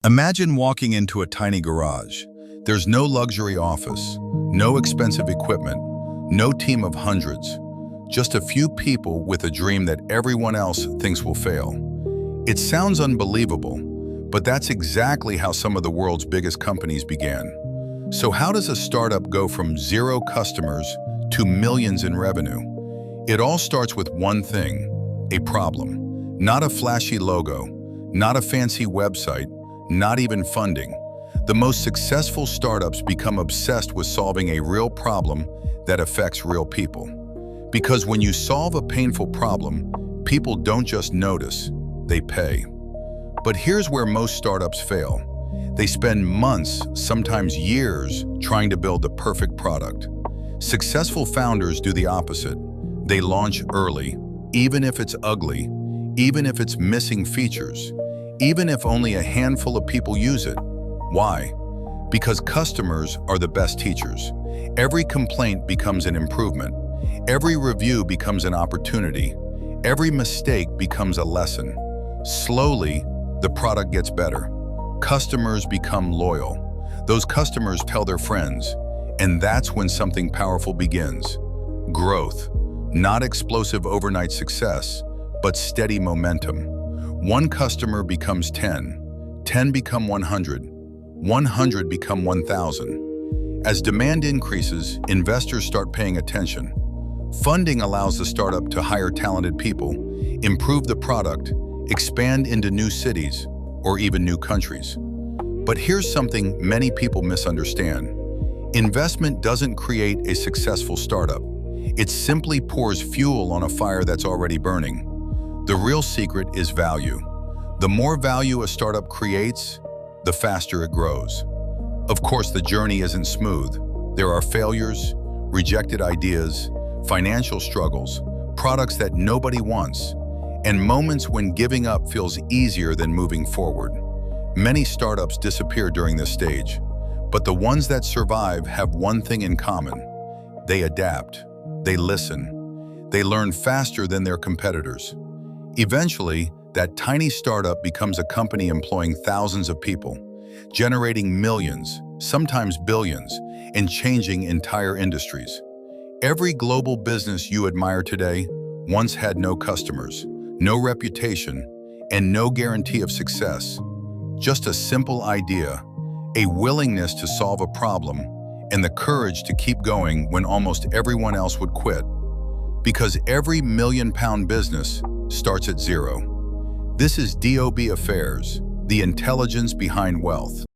Imagine walking into a tiny garage. There's no luxury office, no expensive equipment, no team of hundreds, just a few people with a dream that everyone else thinks will fail. It sounds unbelievable, but that's exactly how some of the world's biggest companies began. So how does a startup go from 0 customers to millions in revenue? It all starts with one thing, a problem. Not a flashy logo, not a fancy website, not even funding. The most successful startups become obsessed with solving a real problem that affects real people. Because when you solve a painful problem, people don't just notice, they pay. But here's where most startups fail. They spend months, sometimes years, trying to build the perfect product. Successful founders do the opposite. They launch early, even if it's ugly, even if it's missing features, even if only a handful of people use it. Why? Because customers are the best teachers. Every complaint becomes an improvement. Every review becomes an opportunity. Every mistake becomes a lesson. Slowly, the product gets better. Customers become loyal. Those customers tell their friends, and that's when something powerful begins. Growth. Not explosive overnight success, but steady momentum. One customer becomes 10, 10 become 100, 100 become 1,000. As demand increases, investors start paying attention. Funding allows the startup to hire talented people, improve the product, expand into new cities, or even new countries. But here's something many people misunderstand. Investment doesn't create a successful startup. It simply pours fuel on a fire that's already burning. The real secret is value. The more value a startup creates, the faster it grows. Of course, the journey isn't smooth. There are failures, rejected ideas, financial struggles, products that nobody wants, and moments when giving up feels easier than moving forward. Many startups disappear during this stage, but the ones that survive have one thing in common. They adapt, they listen, they learn faster than their competitors. Eventually, that tiny startup becomes a company employing thousands of people, generating millions, sometimes billions, and changing entire industries. Every global business you admire today once had no customers, no reputation, and no guarantee of success. Just a simple idea, a willingness to solve a problem, and the courage to keep going when almost everyone else would quit. Because every million-pound business starts at 0. This is DOB Affairs, the intelligence behind wealth.